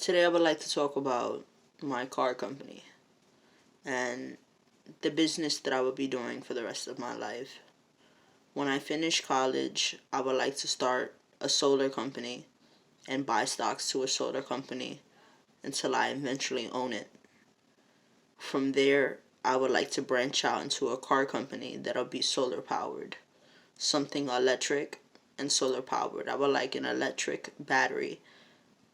Today I would like to talk about my car company and the business that I will be doing for the rest of my life. When I finish college, I would like to start a solar company and buy stocks to a solar company until I eventually own it. From there, I would like to branch out into a car company that'll be solar powered, something electric and solar powered. I would like an electric battery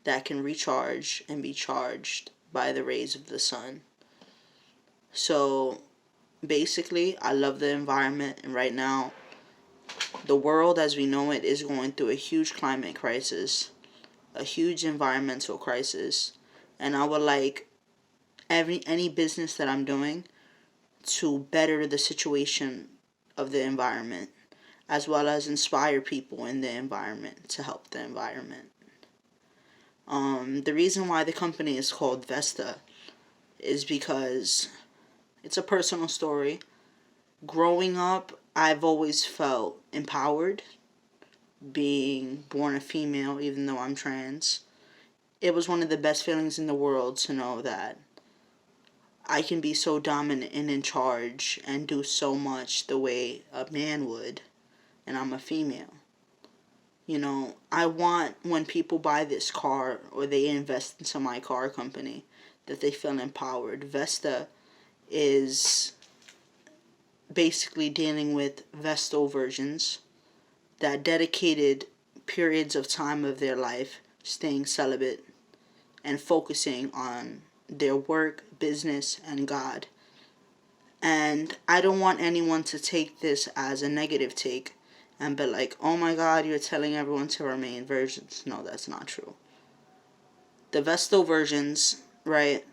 that can recharge and be charged by the rays of the sun. So basically, I love the environment, and right now, the world as we know it is going through a huge climate crisis, a huge environmental crisis, and I would like any business that I'm doing to better the situation of the environment, as well as inspire people in the environment to help the environment. The reason why the company is called Vesta is because it's a personal story. Growing up, I've always felt empowered, being born a female, even though I'm trans. It was one of the best feelings in the world to know that I can be so dominant and in charge and do so much the way a man would, and I'm a female. I want when people buy this car or they invest into my car company that they feel empowered. Vesta is basically dealing with Vestal versions that dedicated periods of time of their life staying celibate and focusing on their work, business, and God. And I don't want anyone to take this as a negative take and be like, oh my God, you're telling everyone to remain virgins. No, that's not true. The Vestal versions, right,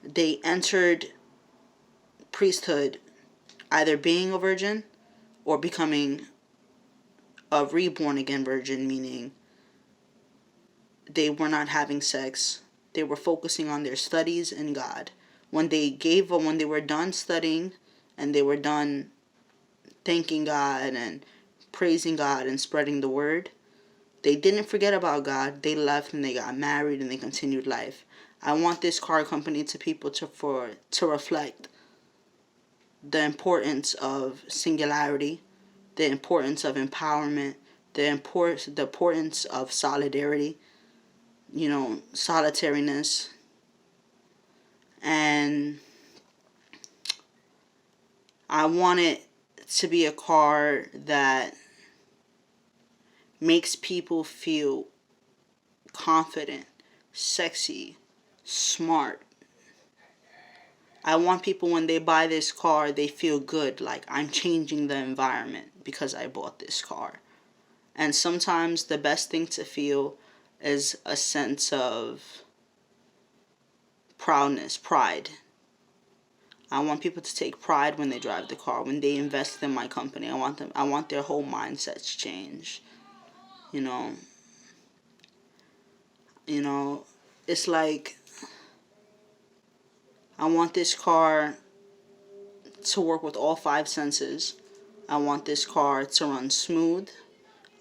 they entered priesthood either being a virgin or becoming a reborn again virgin, meaning they were not having sex. They were focusing on their studies and God. When they were done studying and they were done thanking God and praising God and spreading the word, they didn't forget about God. They left and they got married and they continued life. I want this car company to people to reflect the importance of singularity, the importance of empowerment, the importance of solidarity, solitariness, and I want it to be a car that makes people feel confident, sexy, smart. I want people when they buy this car, they feel good, like I'm changing the environment because I bought this car. And sometimes the best thing to feel is a sense of proudness, pride. I want people to take pride when they drive the car, when they invest in my company. I want their whole mindsets change. You know, it's like I want this car to work with all five senses. I want this car to run smooth.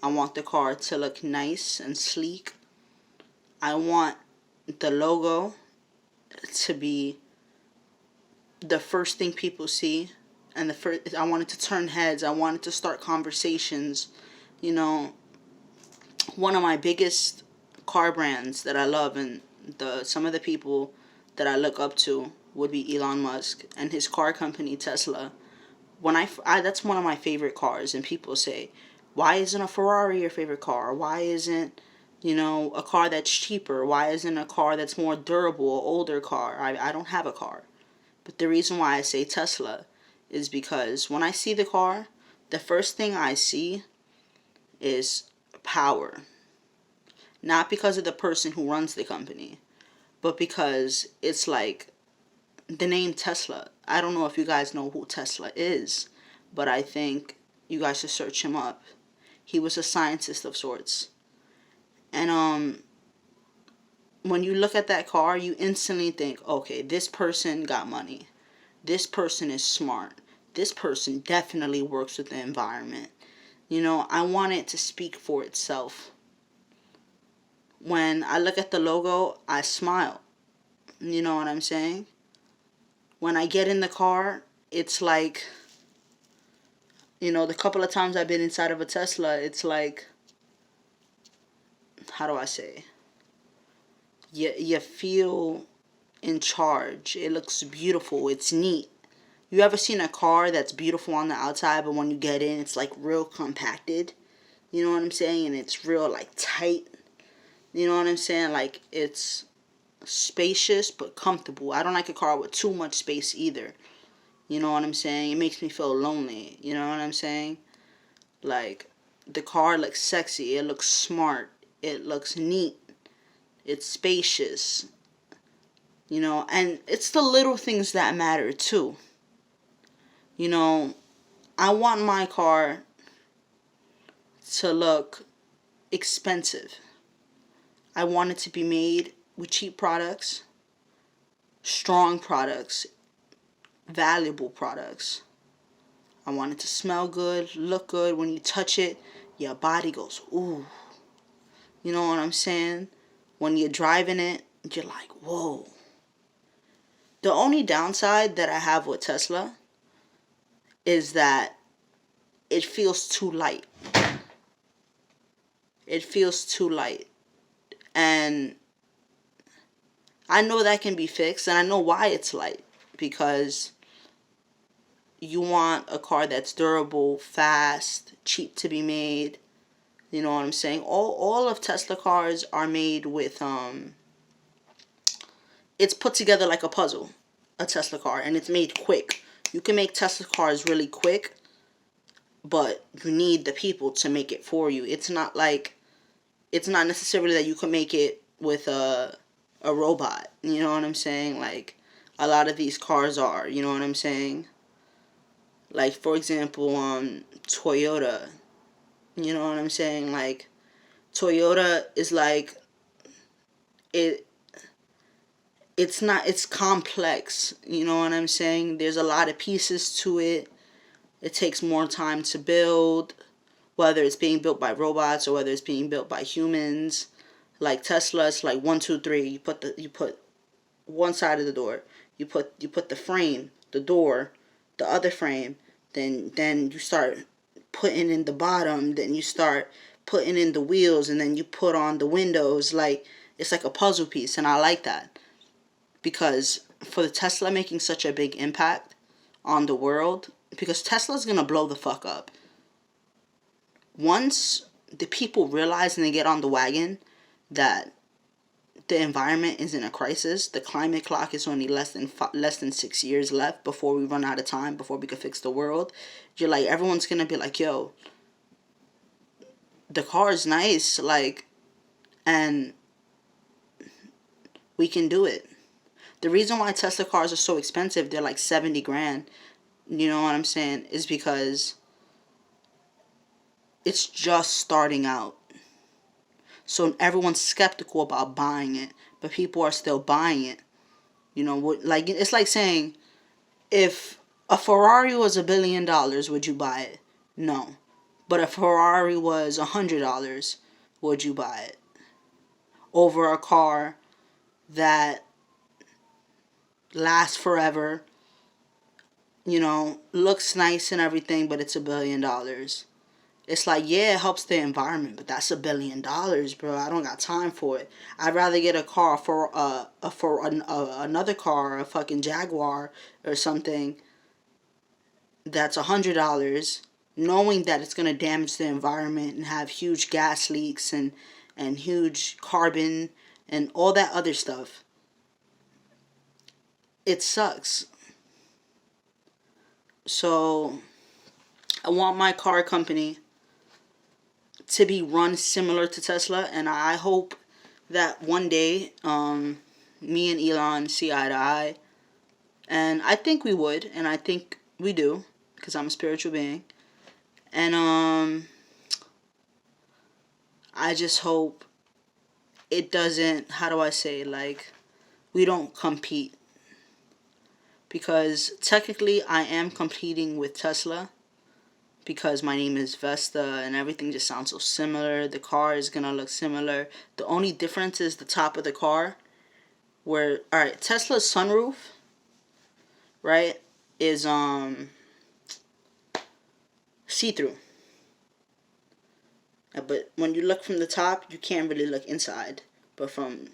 I want the car to look nice and sleek. I want the logo to be the first thing people see, and I want it to turn heads. I want it to start conversations. One of my biggest car brands that I love, and some of the people that I look up to would be Elon Musk and his car company Tesla. That's one of my favorite cars, and people say, why isn't a Ferrari your favorite car? Why isn't a car that's cheaper? Why isn't a car that's more durable, an older car? I don't have a car. But the reason why I say Tesla is because when I see the car, the first thing I see is power. Not because of the person who runs the company, but because it's like the name Tesla. I don't know if you guys know who Tesla is, but I think you guys should search him up. He was a scientist of sorts. And when you look at that car, you instantly think, okay, this person got money. This person is smart. This person definitely works with the environment. I want it to speak for itself. When I look at the logo, I smile. You know what I'm saying? When I get in the car, it's like, the couple of times I've been inside of a Tesla, it's like, how do I say? You feel in charge. It looks beautiful. It's neat. You ever seen a car that's beautiful on the outside, but when you get in, it's like real compacted? You know what I'm saying? And it's real like tight. You know what I'm saying? Like it's spacious but comfortable. I don't like a car with too much space either. You know what I'm saying? It makes me feel lonely. You know what I'm saying? Like the car looks sexy. It looks smart. It looks neat. It's spacious. And it's the little things that matter too. You know, I want my car to look expensive. I want it to be made with cheap products, strong products, valuable products. I want it to smell good, look good. When you touch it, your body goes, ooh. You know what I'm saying? When you're driving it, you're like, whoa. The only downside that I have with Tesla is that it feels too light. It feels too light. And I know that can be fixed, and I know why it's light. Because you want a car that's durable, fast, cheap to be made. You know what I'm saying? All of Tesla cars are made with it's put together like a puzzle, a Tesla car, and it's made quick. You can make Tesla cars really quick, but you need the people to make it for you. It's not necessarily that you can make it with a robot. You know what I'm saying? Like a lot of these cars are, you know what I'm saying? Like for example, Toyota. You know what I'm saying? Like Toyota is like it it's complex. You know what I'm saying? There's a lot of pieces to it. It takes more time to build, whether it's being built by robots or whether it's being built by humans. Like Tesla, it's like 1, 2, 3. You put one side of the door. You put the frame, the door, the other frame. Then you start putting in the bottom. Then you start putting in the wheels, and then you put on the windows. Like it's like a puzzle piece, and I like that because for the Tesla making such a big impact on the world, because Tesla's gonna blow the fuck up. Once the people realize and they get on the wagon that the environment is in a crisis, the climate clock is only less than 6 years left before we run out of time, before we can fix the world. You're like, everyone's gonna be like, yo, the car is nice, like, and we can do it. The reason why Tesla cars are so expensive, they're like 70 grand, you know what I'm saying, is because it's just starting out. So everyone's skeptical about buying it, but people are still buying it. You know, like it's like saying, if a Ferrari was $1 billion, would you buy it? No. But if Ferrari was $100, would you buy it? Over a car that lasts forever, looks nice and everything, but it's $1 billion. It's like, yeah, it helps the environment, but that's $1 billion, bro. I don't got time for it. I'd rather get a car for another car, a fucking Jaguar or something that's $100, knowing that it's gonna damage the environment and have huge gas leaks and huge carbon and all that other stuff. It sucks. So I want my car company to be run similar to Tesla, and I hope that one day me and Elon see eye to eye, and I think we would, and I think we do, because I'm a spiritual being, and I just hope it doesn't, how do I say, like, we don't compete, because technically I am competing with Tesla, because my name is Vesta and everything just sounds so similar. The car is gonna look similar. The only difference is the top of the car, where, alright, Tesla's sunroof, right, is see-through. But when you look from the top, you can't really look inside. But from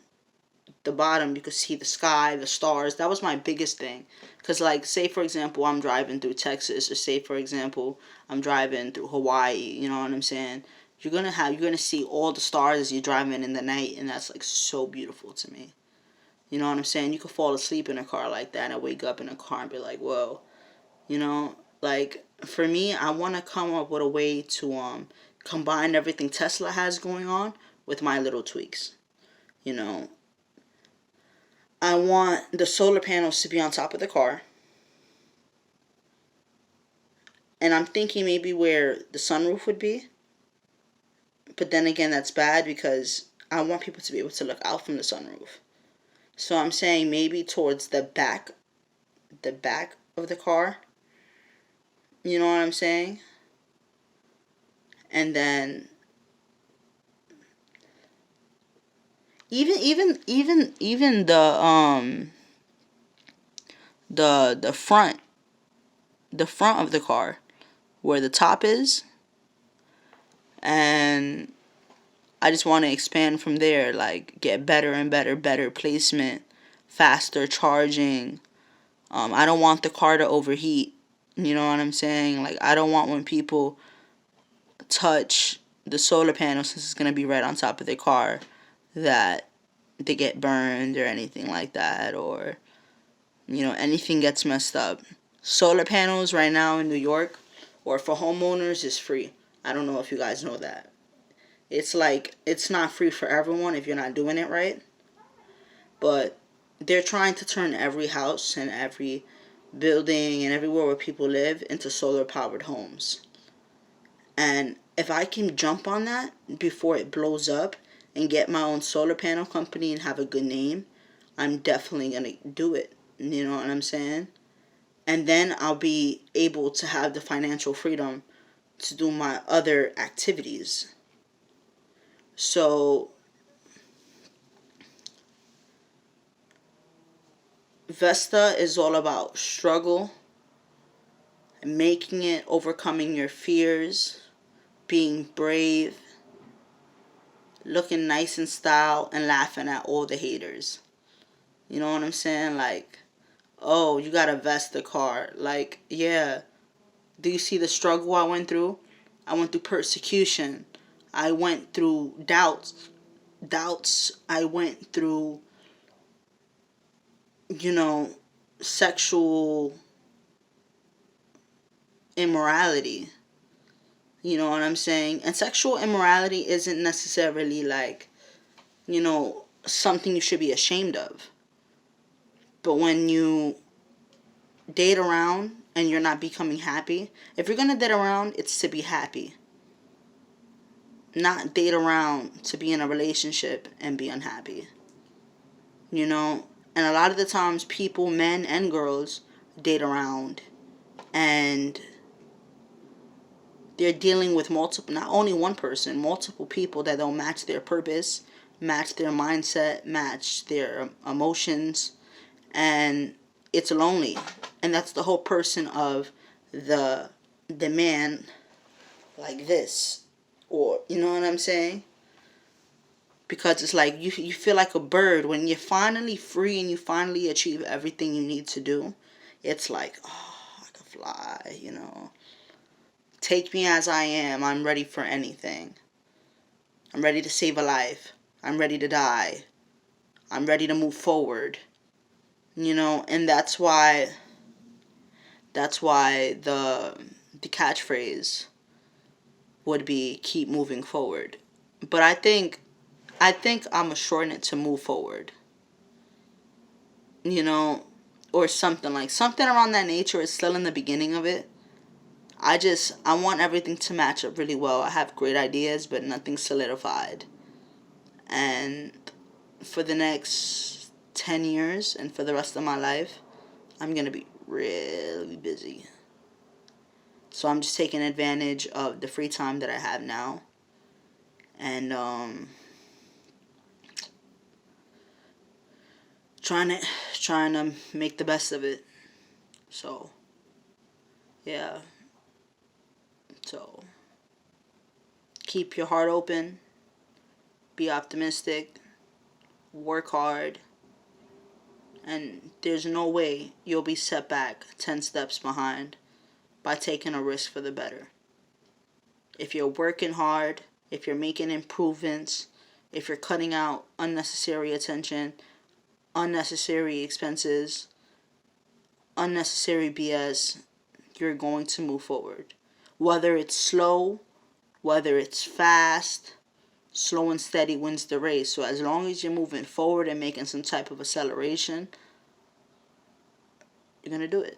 the bottom, you could see the sky, the stars. That was my biggest thing. Because, like, say, for example, I'm driving through Texas, or say, for example, I'm driving through Hawaii, you know what I'm saying? You're gonna see all the stars as you're driving in the night, and that's, like, so beautiful to me. You know what I'm saying? You could fall asleep in a car like that and wake up in a car and be like, whoa. You know? Like, for me, I want to come up with a way to combine everything Tesla has going on with my little tweaks. You know? I want the solar panels to be on top of the car. And I'm thinking maybe where the sunroof would be. But then again, that's bad because I want people to be able to look out from the sunroof. So I'm saying maybe towards the back of the car. You know what I'm saying? And then even the front of the car, where the top is, and I just want to expand from there, like get better and better placement, faster charging. I don't want the car to overheat. You know what I'm saying? Like, I don't want when people touch the solar panel, since it's going to be right on top of their car, that they get burned or anything like that, or, you know, anything gets messed up. Solar panels right now in New York, or for homeowners, is free. I don't know if you guys know that. It's like, it's not free for everyone if you're not doing it right. But they're trying to turn every house and every building and everywhere where people live into solar powered homes. And if I can jump on that before it blows up and get my own solar panel company and have a good name, I'm definitely going to do it. You know what I'm saying? And then I'll be able to have the financial freedom to do my other activities. So Vesta is all about struggle, making it, overcoming your fears, being brave, looking nice in style, and laughing at all the haters. You know what I'm saying? Like, oh, you got a Vesta car. Like, yeah. Do you see the struggle I went through? I went through persecution. I went through doubts. I went through, you know, sexual immorality. You know what I'm saying? And sexual immorality isn't necessarily like, you know, something you should be ashamed of. But when you date around and you're not becoming happy, if you're going to date around, it's to be happy. Not date around to be in a relationship and be unhappy. You know? And a lot of the times people, men and girls, date around and they're dealing with multiple, not only one person, multiple people that don't match their purpose, match their mindset, match their emotions, and it's lonely. And that's the whole person of the man like this, or, you know what I'm saying? Because it's like you feel like a bird when you're finally free and you finally achieve everything you need to do. It's like, oh, I can fly, you know. Take me as I am. I'm ready for anything. I'm ready to save a life. I'm ready to die. I'm ready to move forward. You know, and that's why the catchphrase would be keep moving forward. But I think I'm gonna shorten it to move forward. You know, or something around that nature. Is still in the beginning of it. I want everything to match up really well. I have great ideas, but nothing solidified. And for the next 10 years and for the rest of my life, I'm going to be really busy. So I'm just taking advantage of the free time that I have now, and trying to make the best of it. So yeah. So keep your heart open, be optimistic, work hard, and there's no way you'll be set back 10 steps behind by taking a risk for the better. If you're working hard, if you're making improvements, if you're cutting out unnecessary attention, unnecessary expenses, unnecessary BS, you're going to move forward. Whether it's slow, whether it's fast, slow and steady wins the race. So as long as you're moving forward and making some type of acceleration, you're going to do it.